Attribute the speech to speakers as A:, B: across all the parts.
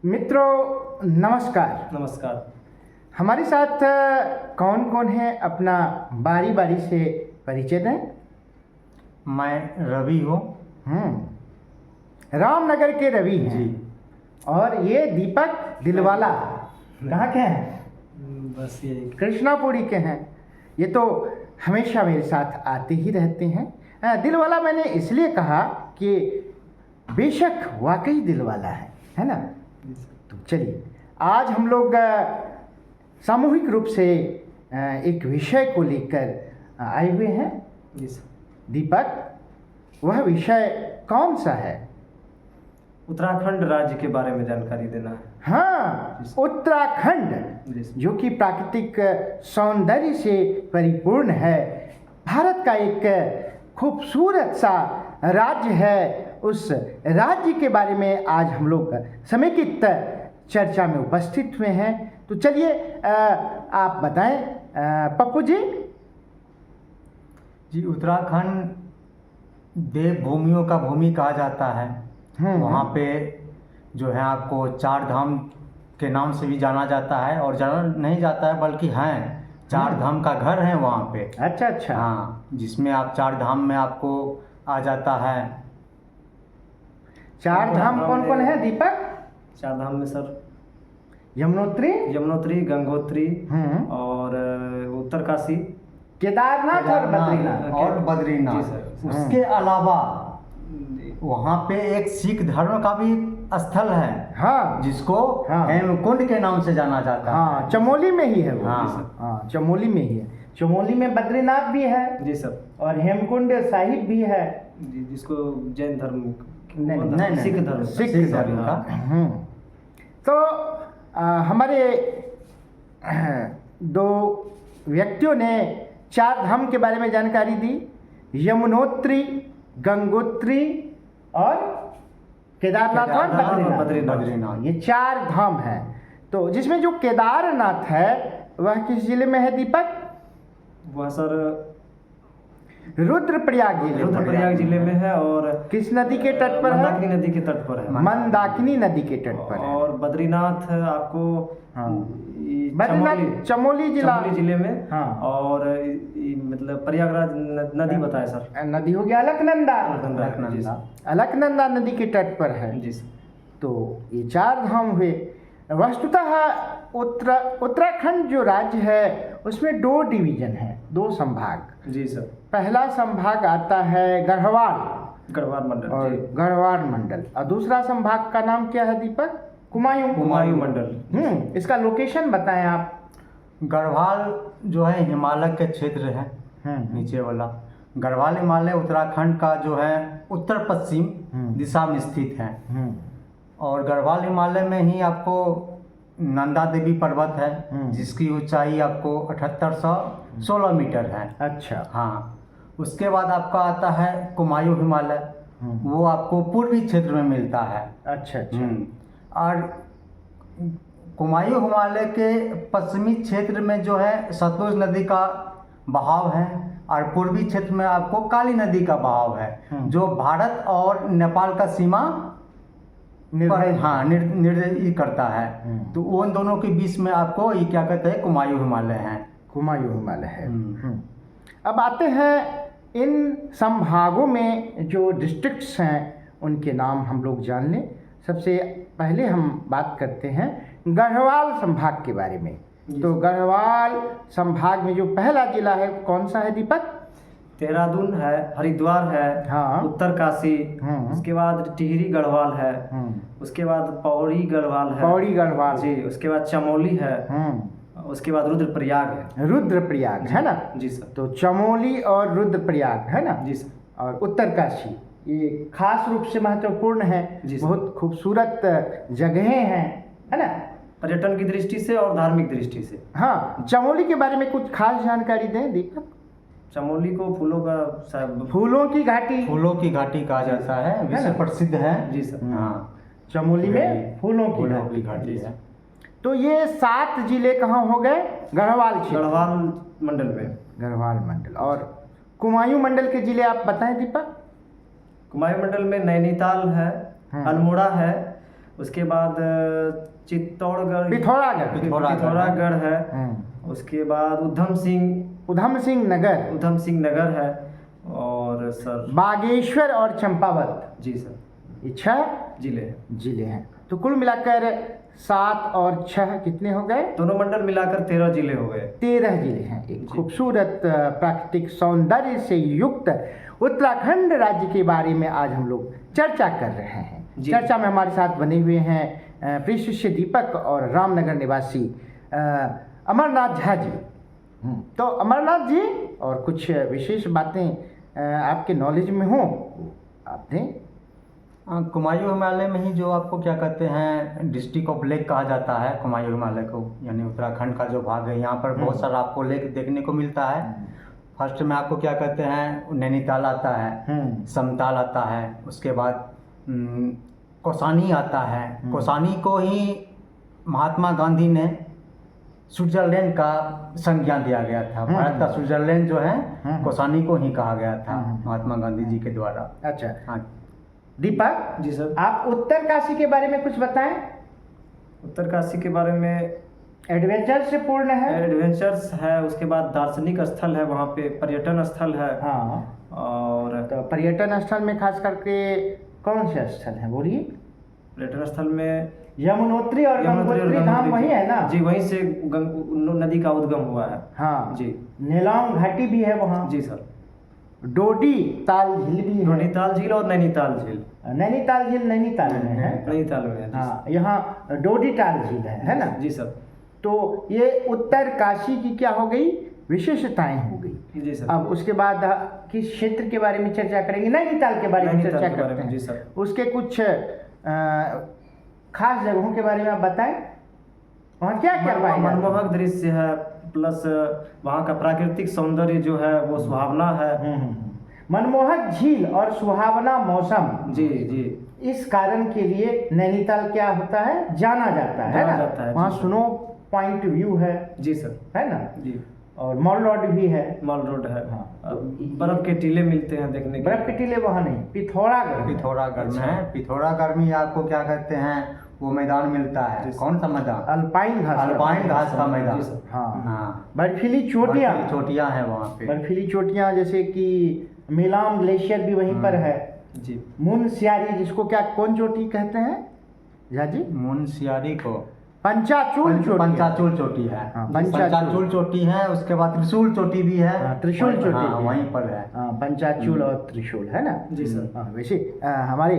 A: मित्रों नमस्कार।
B: नमस्कार।
A: हमारे साथ कौन कौन है, अपना बारी बारी से परिचय दें।
B: मैं रवि हूँ।
A: रामनगर के रवि हैं
B: जी।
A: और ये दीपक दिलवाला कहाँ के हैं?
B: बस ये
A: कृष्णापुरी के हैं। ये तो हमेशा मेरे साथ आते ही रहते हैं। दिलवाला मैंने इसलिए कहा कि बेशक वाकई दिलवाला है ना। तो चलिए, आज हम लोग सामूहिक रूप से एक विषय को लेकर आए हुए हैं। दीपक, वह विषय कौन सा है?
B: उत्तराखंड राज्य के बारे में जानकारी देना है।
A: हाँ, उत्तराखंड जो कि प्राकृतिक सौंदर्य से परिपूर्ण है, भारत का एक खूबसूरत सा राज्य है। उस राज्य के बारे में आज हम लोग समेकित चर्चा में उपस्थित हुए हैं। तो चलिए आप बताएं पप्पू जी।
B: जी, उत्तराखंड देवभूमियों का भूमि कहा जाता है। वहाँ पे जो है आपको चार धाम के नाम से भी जाना जाता है, और जाना नहीं जाता है बल्कि हैं, चार धाम का घर है वहाँ पे।
A: अच्छा।
B: हाँ, जिसमें आप चार धाम में आपको आ जाता है।
A: चार धाम कौन कौन है दीपक?
B: चार धाम में सर
A: यमुनोत्री,
B: गंगोत्री और उत्तरकाशी,
A: केदारनाथ और बद्रीनाथ।
B: जी सर। उसके अलावा वहाँ पे एक सिख धर्म का भी स्थल है।
A: हाँ,
B: जिसको हेमकुंड के नाम से जाना जाता है।
A: हाँ, चमोली में ही है वो।
B: हाँ,
A: चमोली में ही है। चमोली में बद्रीनाथ भी है
B: जी सर,
A: और हेमकुंड साहिब भी है
B: जी, जिसको जैन धर्म
A: नहीं, सिख धर्म का। तो हमारे दो व्यक्तियों ने चार धाम के बारे में जानकारी दी। यमुनोत्री, गंगोत्री और केदारनाथ और बद्रीनाथ। ये चार धाम है। तो जिसमें जो केदारनाथ है वह किस जिले में है दीपक?
B: वह सर
A: रुद्रप्रयाग
B: जिले में है। और
A: किस नदी के तट पर है?
B: मंदाकिनी नदी के तट पर है।
A: मंदाकिनी नदी के तट पर है।
B: और बद्रीनाथ आपको
A: बद्रीनाथ चमोली
B: जिले में। हाँ। और मतलब प्रयागराज नदी बताए सर।
A: नदी हो गया अलकनंदा नदी के तट पर है
B: जी सर।
A: तो ये चार धाम हुए। वस्तुतः उत्तराखंड जो राज्य है उसमें दो डिवीजन है, दो संभाग।
B: जी सर।
A: पहला संभाग आता है गढ़वाल मंडल और दूसरा संभाग का नाम क्या है दीपक?
B: कुमायूं मंडल।
A: इसका लोकेशन बताएं आप।
B: गढ़वाल जो है हिमालय के क्षेत्र है, नीचे वाला गढ़वाल हिमालय उत्तराखंड का जो है उत्तर पश्चिम दिशा में स्थित है। और गढ़वाल हिमालय में ही आपको नंदा देवी पर्वत है, जिसकी ऊंचाई आपको 7816 मीटर है।
A: अच्छा।
B: हाँ, उसके बाद आपका आता है कुमायूं हिमालय। वो आपको पूर्वी क्षेत्र में मिलता है।
A: अच्छा।
B: और कुमायूं हिमालय के पश्चिमी क्षेत्र में जो है सतलुज नदी का बहाव है, और पूर्वी क्षेत्र में आपको काली नदी का बहाव है, जो भारत और नेपाल का सीमा निर्धारित करता है। तो उन दोनों के बीच में आपको ये क्या कहते हैं, कुमायूं हिमालय है।
A: अब आते हैं इन संभागों में जो डिस्ट्रिक्ट्स हैं उनके नाम हम लोग जान लें। सबसे पहले हम बात करते हैं गढ़वाल संभाग के बारे में। तो गढ़वाल संभाग में जो पहला जिला है कौन सा है दीपक?
B: देहरादून है, हरिद्वार है,
A: हाँ,
B: उत्तरकाशी, उसके बाद टिहरी गढ़वाल है, उसके बाद पौड़ी गढ़वाल जी, उसके बाद चमोली है, उसके बाद रुद्रप्रयाग है ना जी सर।
A: तो चमोली और रुद्रप्रयाग है ना
B: जी सर।
A: और उत्तरकाशी ये खास रूप से महत्वपूर्ण है, बहुत खूबसूरत जगहें हैं, है ना,
B: पर्यटन की दृष्टि से और धार्मिक दृष्टि से।
A: हाँ, चमोली के बारे में कुछ खास जानकारी दें दीपक।
B: चमोली को
A: फूलों की
B: घाटी कहा जाता है, विश्व प्रसिद्ध है जी सर। हाँ,
A: चमोली में फूलों की
B: घाटी है।
A: तो ये 7 जिले कहाँ हो गए? गढ़वाल मंडल। और कुमायूं मंडल के जिले आप बताएं दीपक।
B: कुमायूं मंडल में नैनीताल है, अल्मोड़ा है,
C: उसके बाद चित्तौड़गढ़
A: पिथौरागढ़
C: पिथौरागढ़ है। उसके बाद
A: उधम सिंह नगर
C: है। और सर
A: बागेश्वर और चंपावत।
C: जी सर,
A: ये 6 जिले हैं। तो कुल मिलाकर 7 और 6 कितने हो गए?
C: दोनों मंडल मिलाकर 13 जिले हो गए।
A: 13 जिले हैं। एक खूबसूरत प्राकृतिक सौंदर्य से युक्त उत्तराखंड राज्य के बारे में आज हम लोग चर्चा कर रहे हैं। चर्चा में हमारे साथ बने हुए हैं प्रिय शिष्य दीपक और रामनगर निवासी अमरनाथ झा जी। तो अमरनाथ जी, और कुछ विशेष बातें आपके नॉलेज में हो आप दें।
B: कुमायूं हिमालय में ही जो आपको क्या कहते हैं डिस्ट्रिक्ट ऑफ लेक कहा जाता है कुमायूं हिमालय को, यानी उत्तराखंड का जो भाग है, यहाँ पर बहुत सारा आपको लेक देखने को मिलता है। फर्स्ट में आपको क्या कहते हैं नैनीताल आता है, समताल आता है, उसके बाद कौसानी आता है। कौसानी को ही महात्मा गांधी ने स्विट्जरलैंड का संज्ञा दिया गया था। भारत का स्विट्जरलैंड जो है कौसानी को ही कहा गया था महात्मा गांधी जी के द्वारा।
A: अच्छा,
B: हाँ
A: दीपक
C: जी सर,
A: आप उत्तरकाशी के बारे में कुछ बताएं।
C: उत्तरकाशी के बारे में
A: एडवेंचर से पूर्ण है।
C: एडवेंचर्स है, उसके बाद दार्शनिक स्थल है, वहाँ पे पर्यटन स्थल है।
A: हाँ,
C: और
A: तो पर्यटन स्थल में खास करके कौन से स्थल हैं बोलिए?
C: पर्यटन स्थल में
A: यमुनोत्री और गंगोत्री धाम वही है ना?
C: जी, वहीं से नदी का उद्गम हुआ है।
A: हाँ
C: जी।
A: नेलांग घाटी भी है वहाँ।
C: जी सर।
A: डोडी ताल झील भी है।
C: नैनीताल झील और नैनीताल झील।
A: नैनीताल झील नैनीताल में है।
C: नैनीताल में है।
A: हाँ, यहाँ डोडी ताल झील है ना?
C: जी सर।
A: तो ये उत्तरकाशी की क्या हो गई, विशेषताएं हो गई।
C: जी सर।
A: अब उसके बाद किस क्षेत्र के बारे में चर्चा करेंगे? नैनीताल के बारे में चर्चा करते हैं।
C: जी सर।
A: उसके कुछ खास जगहों के बारे में आप बताएं, वहाँ क्या क्या पाएंगे?
C: मनमोहक दृश्य है, प्लस वहाँ का प्राकृतिक सौंदर्य जो है वो सुहावना है।
A: मनमोहक झील और सुहावना मौसम।
C: जी जी।
A: इस कारण के लिए नैनीताल क्या होता है, जाना जाता है ना? वहाँ स्नो पॉइंट व्यू है।
C: जी सर।
A: है ना?
C: जी।
A: और मॉल रोड भी है।
C: मॉल रोड है।
A: हाँ,
C: बर्फ के टीले मिलते हैं देखने के।
A: बर्फ के टीले वहाँ नहीं,
B: पिथौरागढ़ में है। पिथौरागढ़ में आपको क्या कहते हैं वो मैदान मिलता है। कौन सा मैदान?
A: अल्पाइन
B: घास का मैदान।
A: हाँ, बर्फीली चोटियाँ
B: हैं वहाँ पे।
A: बर्फीली चोटियाँ जैसे कि मेलाम ग्लेशियर भी वहीं पर है।
C: जी।
A: मुनस्यारी, जिसको क्या कौन चोटी कहते हैं झा जी?
B: मुनस्यारी को
A: पंचाचूल
B: चोटी है। पंचाचूल चोटी है। उसके बाद त्रिशूल चोटी भी है।
A: त्रिशूल चोटी
B: वहीं पर है।
A: पंचाचूल और त्रिशूल है ना?
C: जी सर।
A: वैसे हमारे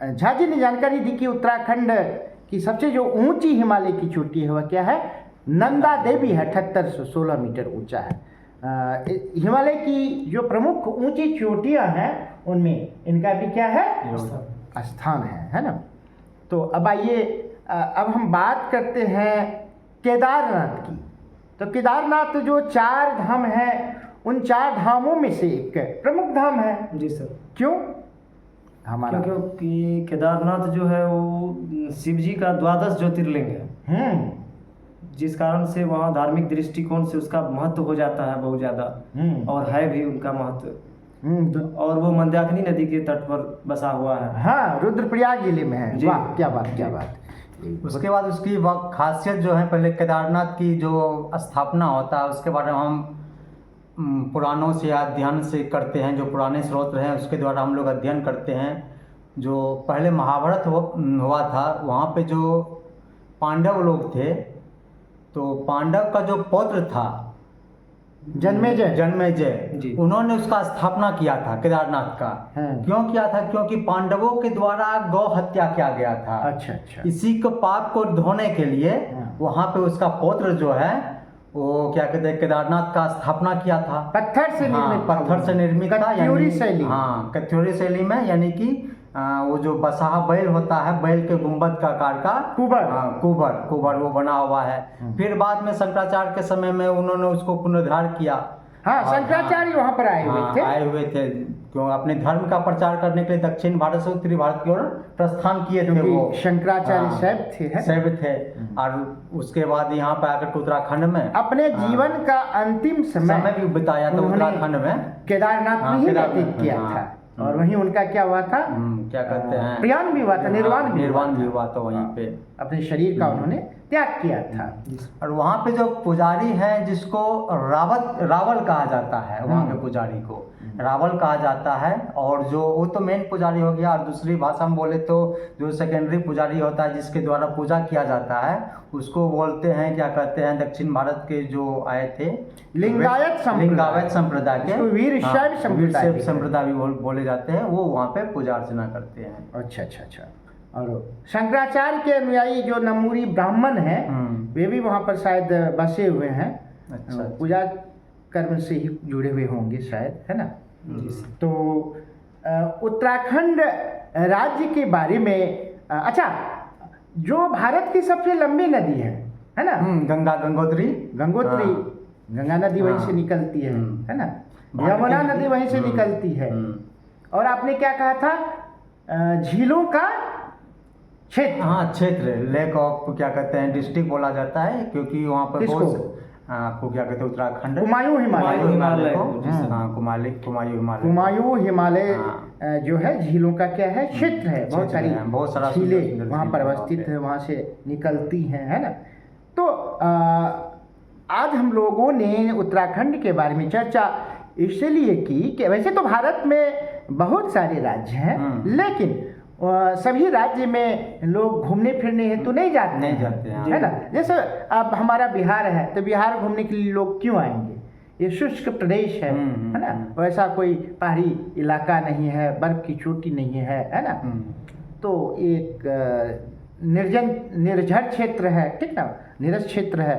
A: झा जी ने जानकारी दी कि उत्तराखंड की सबसे जो ऊंची हिमालय की चोटी है वह क्या है? नंदा देवी है। 7816 मीटर ऊंचा है। हिमालय की जो प्रमुख ऊंची चोटियां हैं उनमें इनका भी क्या है, स्थान है ना? तो अब आइए, अब हम बात करते हैं केदारनाथ की। तो केदारनाथ जो 4 धाम है, उन 4 धामों में से एक प्रमुख धाम है।
C: जी सर।
A: क्यों? हमारा
C: क्योंकि केदारनाथ जो है वो शिव जी का 12 ज्योतिर्लिंग है। जिस कारण से वहाँ धार्मिक दृष्टिकोण से उसका महत्व हो जाता है बहुत ज़्यादा, और है भी उनका महत्व। और वो मंदाकिनी नदी के तट पर बसा हुआ है।
A: हाँ, रुद्रप्रयाग जिले में है। वाह, क्या बात।
B: उसके बाद उसकी खासियत जो है, पहले केदारनाथ की जो स्थापना होता है उसके बारे में हम पुराणों से अध्ययन से करते हैं। जो पुराने स्रोत हैं उसके द्वारा हम लोग अध्ययन करते हैं। जो पहले महाभारत हुआ था, वहाँ पे जो पांडव लोग थे, तो पांडव का जो पौत्र था जन्मेजय, उन्होंने उसका स्थापना किया था केदारनाथ का। क्यों किया था? क्योंकि पांडवों के द्वारा गौ हत्या किया गया था।
A: अच्छा।
B: इसी को पाप को धोने के लिए वहाँ पे उसका पौत्र जो है वो क्या कहते हैं केदारनाथ का स्थापना किया था।
A: पत्थर से निर्मित था।
B: कत्यूरी शैली में, यानी कि वो जो बसाहा बैल होता है, बैल के गुंबद का आकार का कुबर वो बना हुआ है। फिर बाद में शंकराचार्य के समय में उन्होंने उसको पुनरुद्धार किया।
A: हाँ, शंकराचार्य वहाँ पर आए हुए थे।
B: क्यों? अपने धर्म का प्रचार करने के लिए दक्षिण भारत से उत्तरी भारत की ओर प्रस्थान किए थे। वो
A: शंकराचार्य शैव थे।
B: और उसके बाद यहाँ पर आकर उत्तराखंड में
A: अपने जीवन का अंतिम समय
B: भी बिताया था उत्तराखंड में।
A: केदारनाथ में ही व्यतीत किया था। और वहीं उनका क्या हुआ था,
B: क्या कहते हैं,
A: प्रयाण भी हुआ था, निर्वाण
B: भी हुआ था वहीं पे।
A: अपने शरीर का उन्होंने त्याग किया था।
B: और वहाँ पे जो पुजारी हैं जिसको रावल कहा जाता है, वहाँ के पुजारी को रावल कहा जाता है। और जो वो तो मेन पुजारी हो गया, और दूसरी भाषा में बोले तो जो सेकेंडरी पुजारी होता है जिसके द्वारा पूजा किया जाता है, उसको बोलते हैं, क्या कहते हैं, दक्षिण भारत के जो आए थे
A: लिंगायत
B: संप्रदाय के,
A: वीर शैव
B: संप्रदाय भी बोले जाते हैं, वो वहाँ पे पूजा अर्चना करते हैं।
A: अच्छा अच्छा अच्छा। और शंकराचार्य के अनुयायी जो नमूरी ब्राह्मण हैं वे भी वहाँ पर शायद बसे हुए हैं।
B: अच्छा।
A: पूजा कर्म से ही जुड़े हुए होंगे शायद, है ना। तो उत्तराखंड राज्य के बारे में अच्छा, जो भारत की सबसे लंबी नदी है ना,
B: गंगोत्री
A: गंगा नदी वहीं से निकलती है ना, यमुना नदी वहीं से निकलती है। और आपने क्या कहा था, झीलों का क्षेत्र,
B: क्षेत्र, लेक ऑफ क्या कहते हैं, डिस्ट्रिक्ट बोला जाता है, क्योंकि वहाँ पर बहुत आपको क्या कहते हैं, उत्तराखंड
A: कुमायूं हिमालय जो है झीलों का क्या है, क्षेत्र है। बहुत सारा झीलें वहाँ पर अवस्थित है, वहाँ से निकलती हैं, है ना। तो आज हम लोगों ने उत्तराखंड के बारे में चर्चा इसलिए की कि वैसे तो भारत में बहुत सारे राज्य हैं, लेकिन सभी राज्य में लोग घूमने फिरने हेतु नहीं जाते हैं, है ना। जैसे अब हमारा बिहार है, तो बिहार घूमने के लिए लोग क्यों आएंगे, ये शुष्क प्रदेश है ना, वैसा कोई पहाड़ी इलाका नहीं है, बर्फ की चोटी नहीं है ना। तो एक निर्जन क्षेत्र है, ठीक ना, नीरस क्षेत्र है,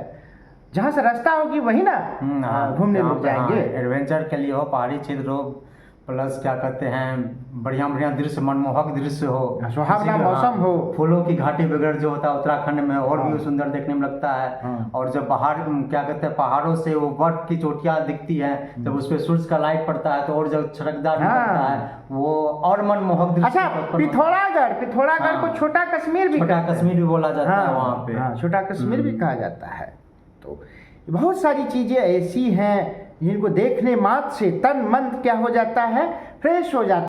A: जहाँ से रास्ता होगी वही ना घूमने लोग जाएंगे।
B: एडवेंचर के लिए हो, पहाड़ी क्षेत्र हो, प्लस क्या कहते हैं, बढ़िया दृश्य, मनमोहक दृश्य हो,
A: सुहावना मौसम हो,
B: फूलों की घाटी वगैरह जो होता है उत्तराखंड में, और भी सुंदर देखने में लगता है। और जब बाहर क्या कहते हैं, पहाड़ों से वो बर्फ की चोटियां दिखती हैं, जब उस पर सूरज का लाइट पड़ता है तो और जब छरकदार लगता है, वो और मनमोहक दृश्य।
A: अच्छा, पिथौरागढ़ को छोटा कश्मीर भी
B: बोला जाता है वहाँ पे,
A: छोटा कश्मीर भी कहा जाता है। तो बहुत सारी चीजें ऐसी हैं जिनको देखने मात्र से तन मन क्या हो जाता है, फ्रेश हो जाता है।